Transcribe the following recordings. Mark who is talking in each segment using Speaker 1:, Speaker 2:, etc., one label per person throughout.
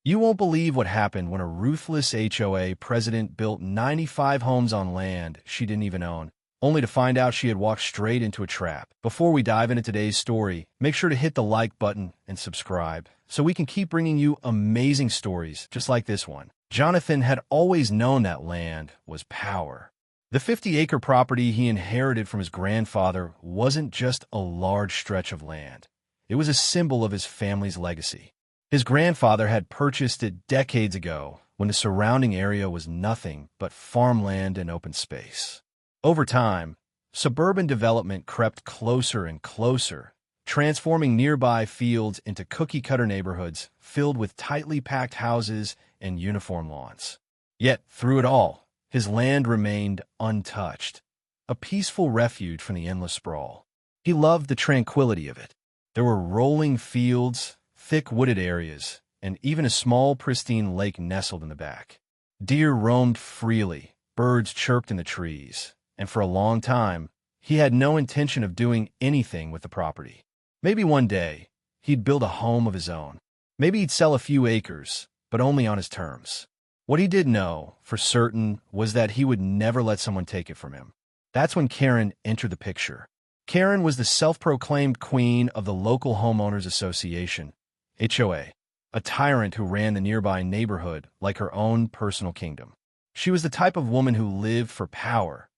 Speaker 1: You won't believe what happened when a ruthless HOA president built 95 homes on land she didn't even own, only to find out she had walked straight into a trap. Before we dive into today's story, make sure to hit the like button and subscribe so we can keep bringing you amazing stories just like this one. Jonathan had always known that land was power. The 50-acre property he inherited from his grandfather wasn't just a large stretch of land. It was a symbol of his family's legacy. His grandfather had purchased it decades ago when the surrounding area was nothing but farmland and open space. Over time, suburban development crept closer and closer, transforming nearby fields into cookie-cutter neighborhoods filled with tightly packed houses and uniform lawns. Yet, through it all, his land remained untouched, a peaceful refuge from the endless sprawl. He loved the tranquility of it. There were rolling fields, thick wooded areas, and even a small, pristine lake nestled in the back. Deer roamed freely, birds chirped in the trees, and for a long time, he had no intention of doing anything with the property. Maybe one day, he'd build a home of his own. Maybe he'd sell a few acres, but only on his terms. What he did know, for certain, was that he would never let someone take it from him. That's when Karen entered the picture. Karen was the self-proclaimed queen of the local Homeowners Association, HOA, a tyrant who ran the nearby neighborhood like her own personal kingdom. She was the type of woman who lived for power,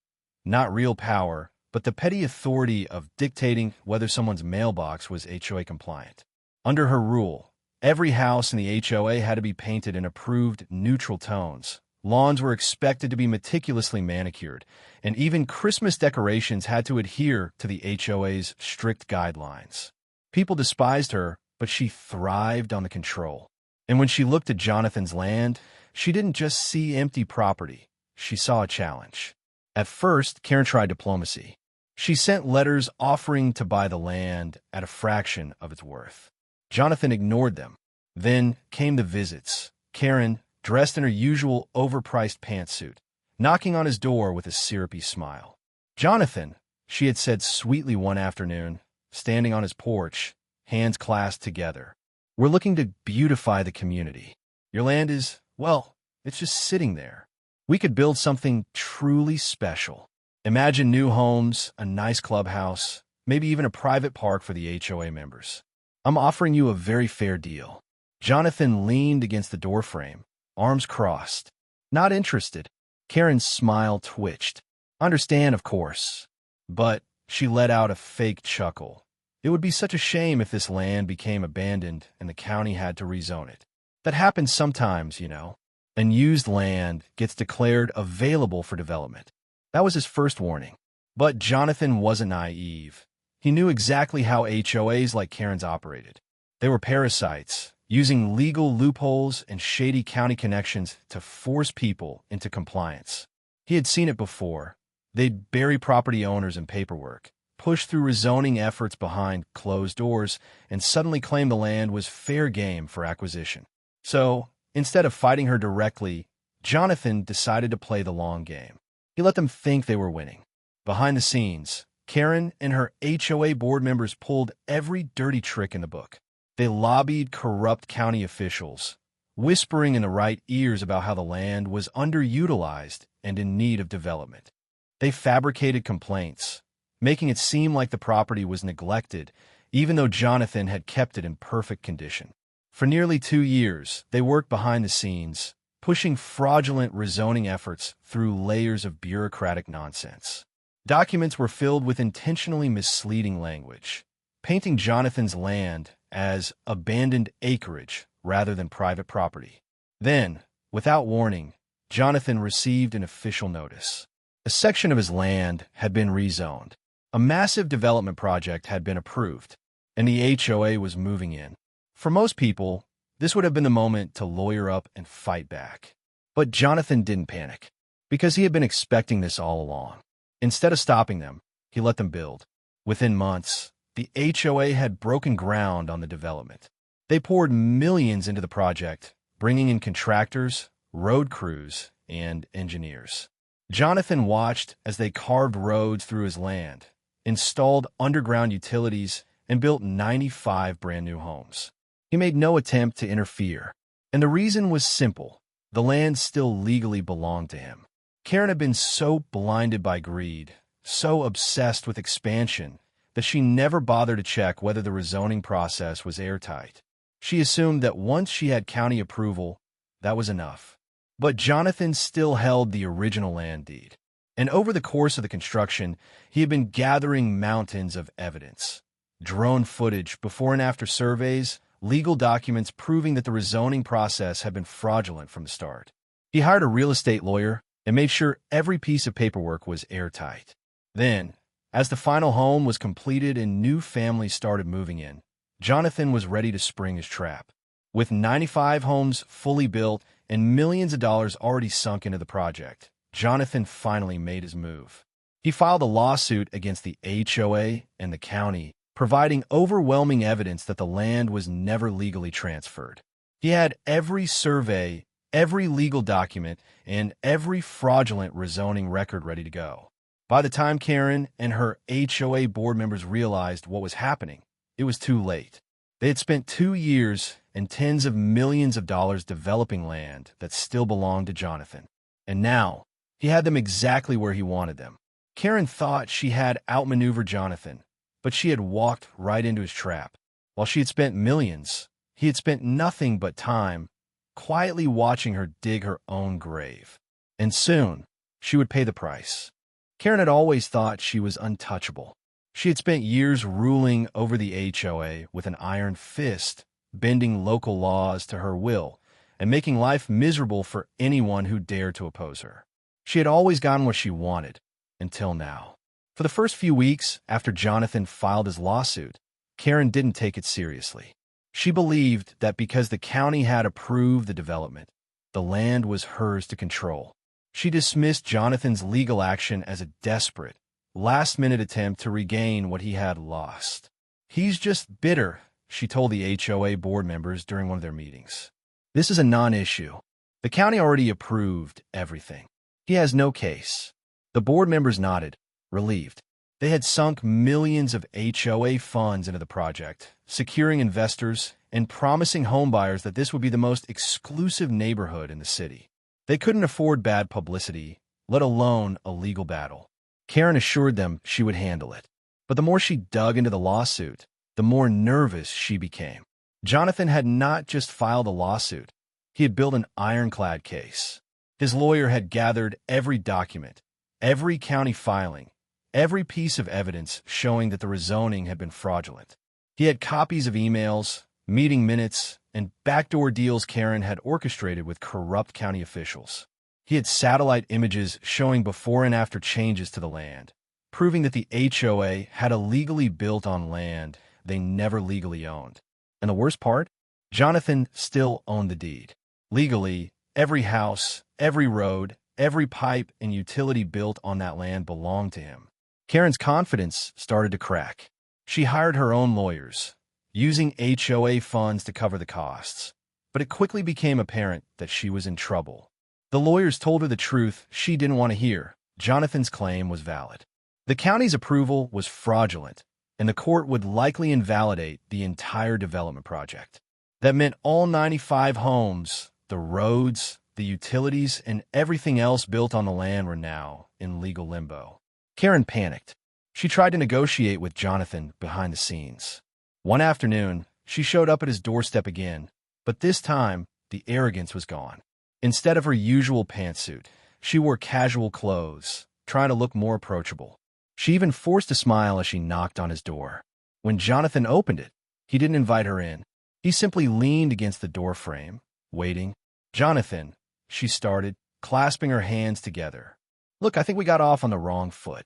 Speaker 1: not real power, but the petty authority of dictating whether someone's mailbox was HOA compliant. Under her rule, every house in the HOA had to be painted in approved neutral tones. Lawns were expected to be meticulously manicured, and even Christmas decorations had to adhere to the HOA's strict guidelines. People despised her, but she thrived on the control. And when she looked at Jonathan's land, she didn't just see empty property. She saw a challenge. At first, Karen tried diplomacy. She sent letters offering to buy the land at a fraction of its worth. Jonathan ignored them. Then came the visits. Karen, dressed in her usual overpriced pantsuit, knocking on his door with a syrupy smile. "Jonathan," she had said sweetly one afternoon, standing on his porch, hands clasped together, "we're looking to beautify the community. Your land is, well, it's just sitting there. We could build something truly special. Imagine new homes, a nice clubhouse, maybe even a private park for the HOA members. I'm offering you a very fair deal." Jonathan leaned against the doorframe, arms crossed. "Not interested." Karen's smile twitched. "Understand, of course." But she let out a fake chuckle. It would be such a shame if this land became abandoned and the county had to rezone it. That happens sometimes, you know. Unused land gets declared available for development. That was his first warning. But Jonathan wasn't naive. He knew exactly how HOAs like Karen's operated. They were parasites, using legal loopholes and shady county connections to force people into compliance. He had seen it before. They'd bury property owners in paperwork, push through rezoning efforts behind closed doors, and suddenly claim the land was fair game for acquisition. So, instead of fighting her directly, Jonathan decided to play the long game. He let them think they were winning. Behind the scenes, Karen and her HOA board members pulled every dirty trick in the book. They lobbied corrupt county officials, whispering in the right ears about how the land was underutilized and in need of development. They fabricated complaints, making it seem like the property was neglected, even though Jonathan had kept it in perfect condition. For nearly 2 years, they worked behind the scenes, pushing fraudulent rezoning efforts through layers of bureaucratic nonsense. Documents were filled with intentionally misleading language, painting Jonathan's land as abandoned acreage rather than private property. Then, without warning, Jonathan received an official notice. A section of his land had been rezoned. A massive development project had been approved, and the HOA was moving in. For most people, this would have been the moment to lawyer up and fight back. But Jonathan didn't panic, because he had been expecting this all along. Instead of stopping them, he let them build. Within months, the HOA had broken ground on the development. They poured millions into the project, bringing in contractors, road crews, and engineers. Jonathan watched as they carved roads through his land, installed underground utilities, and built 95 brand new homes. He made no attempt to interfere. And the reason was simple. The land still legally belonged to him. Karen had been so blinded by greed, so obsessed with expansion, that she never bothered to check whether the rezoning process was airtight. She assumed that once she had county approval, that was enough. But Jonathan still held the original land deed. And over the course of the construction, he had been gathering mountains of evidence. Drone footage, before and after surveys, legal documents proving that the rezoning process had been fraudulent from the start. He hired a real estate lawyer and made sure every piece of paperwork was airtight. Then, as the final home was completed and new families started moving in, Jonathan was ready to spring his trap. With 95 homes fully built and millions of dollars already sunk into the project, Jonathan finally made his move. He filed a lawsuit against the HOA and the county, providing overwhelming evidence that the land was never legally transferred. He had every survey, every legal document, and every fraudulent rezoning record ready to go. By the time Karen and her HOA board members realized what was happening, it was too late. They had spent 2 years and tens of millions of dollars developing land that still belonged to Jonathan. And now, he had them exactly where he wanted them. Karen thought she had outmaneuvered Jonathan, but she had walked right into his trap. While she had spent millions, he had spent nothing but time quietly watching her dig her own grave. And soon, she would pay the price. Karen had always thought she was untouchable. She had spent years ruling over the HOA with an iron fist, bending local laws to her will, and making life miserable for anyone who dared to oppose her. She had always gotten what she wanted, until now. For the first few weeks after Jonathan filed his lawsuit, Karen didn't take it seriously. She believed that because the county had approved the development, the land was hers to control. She dismissed Jonathan's legal action as a desperate, last-minute attempt to regain what he had lost. "He's just bitter," she told the HOA board members during one of their meetings. "This is a non-issue. The county already approved everything. He has no case." The board members nodded, relieved. They had sunk millions of HOA funds into the project, securing investors and promising homebuyers that this would be the most exclusive neighborhood in the city. They couldn't afford bad publicity, let alone a legal battle. Karen assured them she would handle it. But the more she dug into the lawsuit, the more nervous she became. Jonathan had not just filed a lawsuit. He had built an ironclad case. His lawyer had gathered every document, every county filing, every piece of evidence showing that the rezoning had been fraudulent. He had copies of emails, meeting minutes, and backdoor deals Karen had orchestrated with corrupt county officials. He had satellite images showing before and after changes to the land, proving that the HOA had illegally built on land they never legally owned. And the worst part? Jonathan still owned the deed. Legally, every house, every road, every pipe and utility built on that land belonged to him. Karen's confidence started to crack. She hired her own lawyers, using HOA funds to cover the costs. But it quickly became apparent that she was in trouble. The lawyers told her the truth she didn't want to hear. Jonathan's claim was valid. The county's approval was fraudulent, and the court would likely invalidate the entire development project. That meant all 95 homes, the roads, the utilities, and everything else built on the land were now in legal limbo. Karen panicked. She tried to negotiate with Jonathan behind the scenes. One afternoon, she showed up at his doorstep again, but this time, the arrogance was gone. Instead of her usual pantsuit, she wore casual clothes, trying to look more approachable. She even forced a smile as she knocked on his door. When Jonathan opened it, he didn't invite her in. He simply leaned against the doorframe, waiting. "Jonathan," she started, clasping her hands together. "Look, I think we got off on the wrong foot."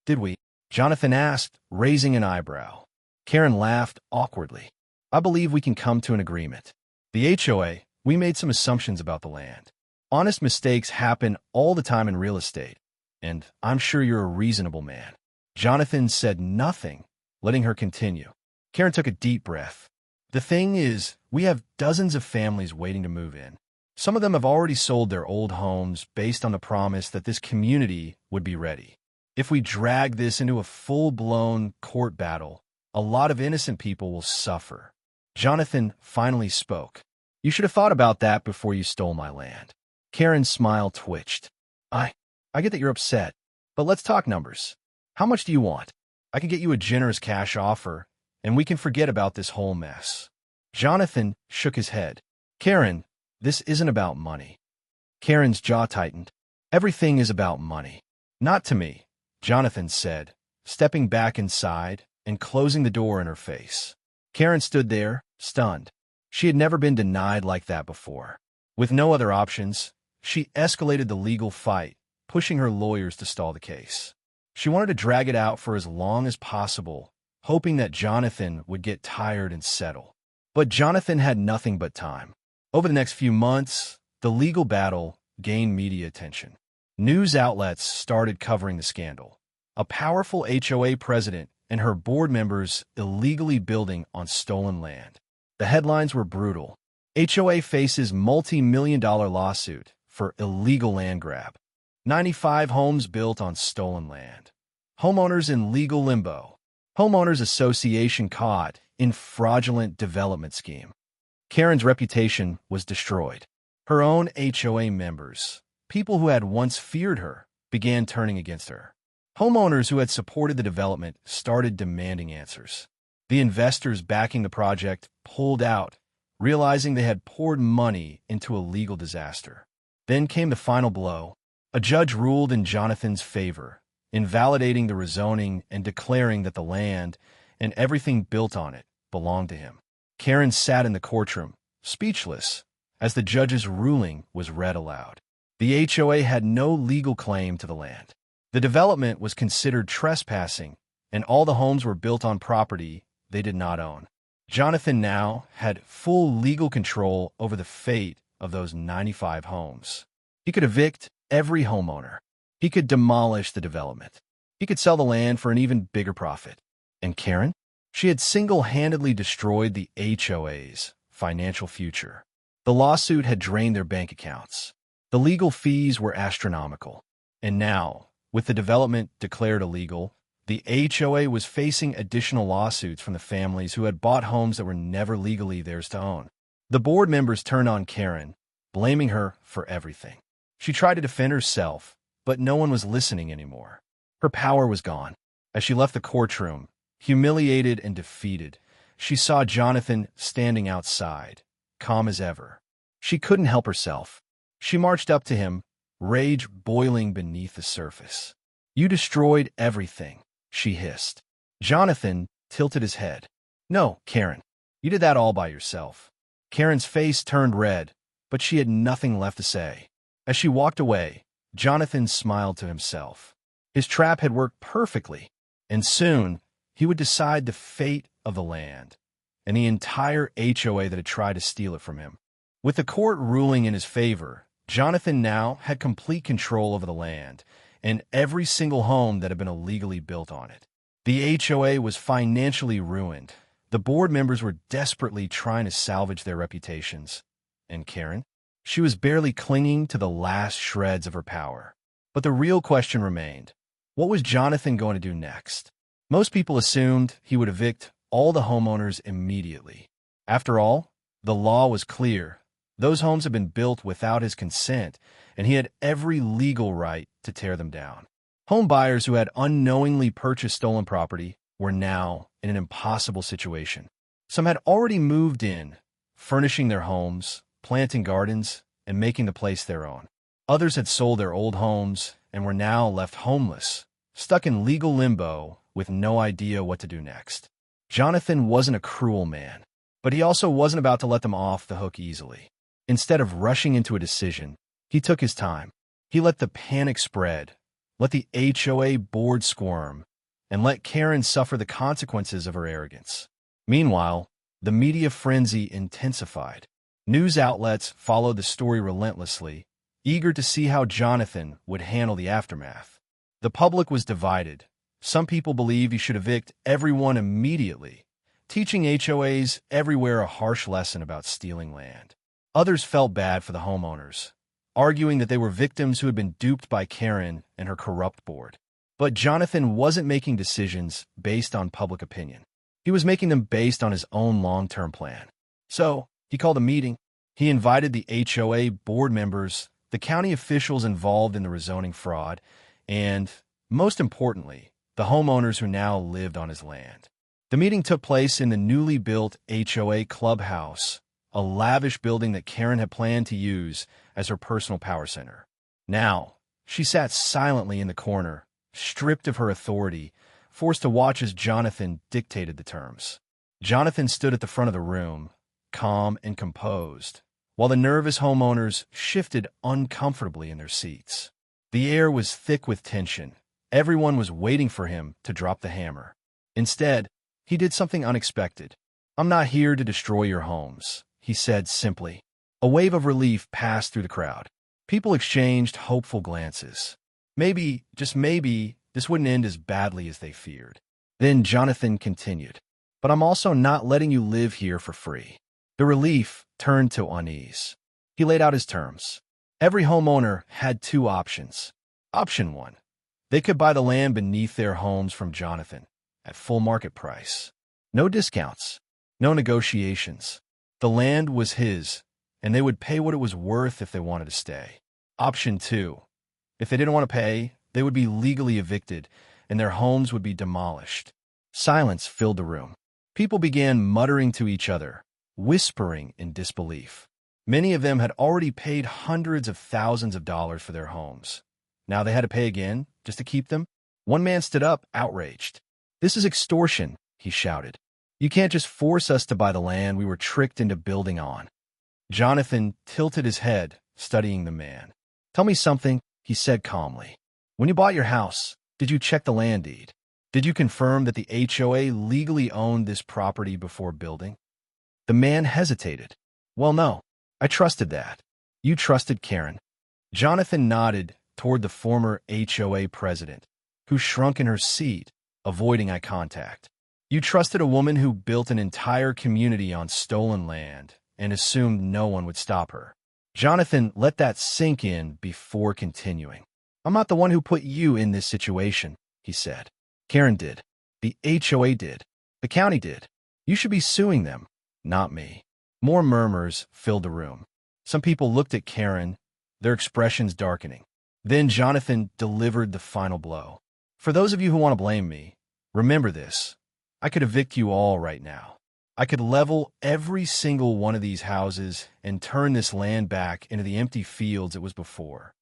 Speaker 1: "Did we?" Jonathan asked, raising an eyebrow. Karen laughed awkwardly. "I believe we can come to an agreement. The HOA, we made some assumptions about the land. Honest mistakes happen all the time in real estate, and I'm sure you're a reasonable man." Jonathan said nothing, letting her continue. Karen took a deep breath. "The thing is, we have dozens of families waiting to move in. Some of them have already sold their old homes based on the promise that this community would be ready. If we drag this into a full-blown court battle, a lot of innocent people will suffer." Jonathan finally spoke. You should have thought about that before you stole my land. Karen's smile twitched. I get that you're upset, but let's talk numbers. How much do you want? I can get you a generous cash offer, and we can forget about this whole mess. Jonathan shook his head. Karen, this isn't about money. Karen's jaw tightened. Everything is about money. Not to me, Jonathan said, stepping back inside and closing the door in her face. Karen stood there, stunned. She had never been denied like that before. With no other options, she escalated the legal fight, pushing her lawyers to stall the case. She wanted to drag it out for as long as possible, hoping that Jonathan would get tired and settle. But Jonathan had nothing but time. Over the next few months, the legal battle gained media attention. News outlets started covering the scandal. A powerful HOA president and her board members illegally building on stolen land. The headlines were brutal. HOA faces multi-million-dollar lawsuit for illegal land grab. 95 homes built on stolen land. Homeowners in legal limbo. Homeowners Association caught in fraudulent development scheme. Karen's reputation was destroyed. Her own HOA members, people who had once feared her, began turning against her. Homeowners who had supported the development started demanding answers. The investors backing the project pulled out, realizing they had poured money into a legal disaster. Then came the final blow. A judge ruled in Jonathan's favor, invalidating the rezoning and declaring that the land and everything built on it belonged to him. Karen sat in the courtroom, speechless, as the judge's ruling was read aloud. The HOA had no legal claim to the land. The development was considered trespassing, and all the homes were built on property they did not own. Jonathan now had full legal control over the fate of those 95 homes. He could evict every homeowner. He could demolish the development. He could sell the land for an even bigger profit. And Karen? She had single-handedly destroyed the HOA's financial future. The lawsuit had drained their bank accounts. The legal fees were astronomical. And now, with the development declared illegal, the HOA was facing additional lawsuits from the families who had bought homes that were never legally theirs to own. The board members turned on Karen, blaming her for everything. She tried to defend herself, but no one was listening anymore. Her power was gone. As she left the courtroom, humiliated and defeated, she saw Jonathan standing outside, calm as ever. She couldn't help herself. She marched up to him, rage boiling beneath the surface. "You destroyed everything," she hissed. Jonathan tilted his head. "No, Karen, you did that all by yourself." Karen's face turned red, but she had nothing left to say. As she walked away, Jonathan smiled to himself. His trap had worked perfectly, and soon he would decide the fate of the land and the entire HOA that had tried to steal it from him. With the court ruling in his favor, Jonathan now had complete control over the land and every single home that had been illegally built on it. The HOA was financially ruined. The board members were desperately trying to salvage their reputations. And Karen? She was barely clinging to the last shreds of her power. But the real question remained. What was Jonathan going to do next? Most people assumed he would evict all the homeowners immediately. After all, the law was clear. Those homes had been built without his consent, and he had every legal right to tear them down. Home buyers who had unknowingly purchased stolen property were now in an impossible situation. Some had already moved in, furnishing their homes, planting gardens, and making the place their own. Others had sold their old homes and were now left homeless, stuck in legal limbo with no idea what to do next. Jonathan wasn't a cruel man, but he also wasn't about to let them off the hook easily. Instead of rushing into a decision, he took his time. He let the panic spread, let the HOA board squirm, and let Karen suffer the consequences of her arrogance. Meanwhile, the media frenzy intensified. News outlets followed the story relentlessly, eager to see how Jonathan would handle the aftermath. The public was divided. Some people believed he should evict everyone immediately, teaching HOAs everywhere a harsh lesson about stealing land. Others felt bad for the homeowners, arguing that they were victims who had been duped by Karen and her corrupt board. But Jonathan wasn't making decisions based on public opinion. He was making them based on his own long-term plan. So, he called a meeting. He invited the HOA board members, the county officials involved in the rezoning fraud, and, most importantly, the homeowners who now lived on his land. The meeting took place in the newly built HOA clubhouse, a lavish building that Karen had planned to use as her personal power center. Now, she sat silently in the corner, stripped of her authority, forced to watch as Jonathan dictated the terms. Jonathan stood at the front of the room, calm and composed, while the nervous homeowners shifted uncomfortably in their seats. The air was thick with tension. Everyone was waiting for him to drop the hammer. Instead, he did something unexpected. "I'm not here to destroy your homes," he said simply. A wave of relief passed through the crowd. People exchanged hopeful glances. Maybe, just maybe, this wouldn't end as badly as they feared. Then Jonathan continued, "But I'm also not letting you live here for free." The relief turned to unease. He laid out his terms. Every homeowner had two options. Option one, they could buy the land beneath their homes from Jonathan at full market price. No discounts, no negotiations. The land was his, and they would pay what it was worth if they wanted to stay. Option two, if they didn't want to pay, they would be legally evicted, and their homes would be demolished. Silence filled the room. People began muttering to each other, whispering in disbelief. Many of them had already paid hundreds of thousands of dollars for their homes. Now they had to pay again, just to keep them? One man stood up, outraged. "This is extortion," he shouted. "You can't just force us to buy the land we were tricked into building on." Jonathan tilted his head, studying the man. "Tell me something," he said calmly. "When you bought your house, did you check the land deed? Did you confirm that the HOA legally owned this property before building?" The man hesitated. "Well, no. I trusted that." "You trusted Karen?" Jonathan nodded toward the former HOA president, who shrunk in her seat, avoiding eye contact. "You trusted a woman who built an entire community on stolen land and assumed no one would stop her." Jonathan let that sink in before continuing. "I'm not the one who put you in this situation," he said. "Karen did. The HOA did. The county did. You should be suing them, not me." More murmurs filled the room. Some people looked at Karen, their expressions darkening. Then Jonathan delivered the final blow. "For those of you who want to blame me, remember this. I could evict you all right now. I could level every single one of these houses and turn this land back into the empty fields it was before."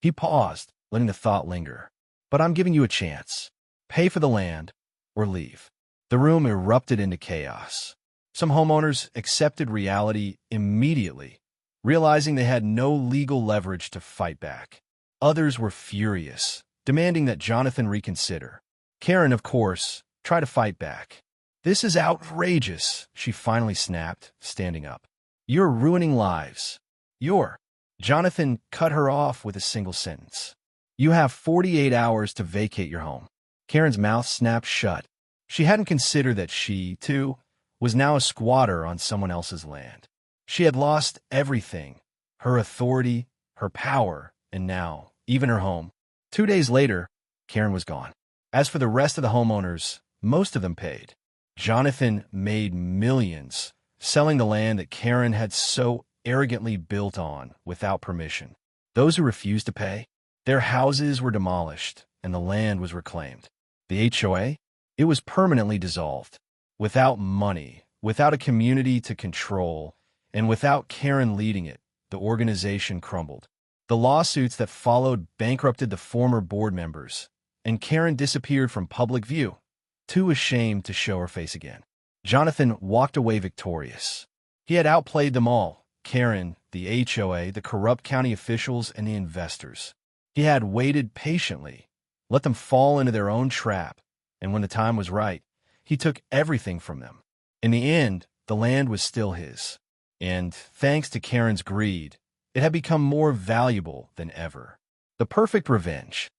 Speaker 1: He paused, letting the thought linger. "But I'm giving you a chance. Pay for the land or leave." The room erupted into chaos. Some homeowners accepted reality immediately, realizing they had no legal leverage to fight back. Others were furious, demanding that Jonathan reconsider. Karen, of course, tried to fight back. "This is outrageous," she finally snapped, standing up. "You're ruining lives. Jonathan cut her off with a single sentence. "You have 48 hours to vacate your home." Karen's mouth snapped shut. She hadn't considered that she, too, was now a squatter on someone else's land. She had lost everything, her authority, her power, and now, even her home. 2 days later, Karen was gone. As for the rest of the homeowners, most of them paid. Jonathan made millions selling the land that Karen had so arrogantly built on without permission. Those who refused to pay, their houses were demolished and the land was reclaimed. The HOA, it was permanently dissolved. Without money, without a community to control, and without Karen leading it, the organization crumbled. The lawsuits that followed bankrupted the former board members, and Karen disappeared from public view, too ashamed to show her face again. Jonathan walked away victorious. He had outplayed them all, Karen, the HOA, the corrupt county officials, and the investors. He had waited patiently, let them fall into their own trap, and when the time was right, he took everything from them. In the end, the land was still his. And, thanks to Karen's greed, it had become more valuable than ever. The perfect revenge.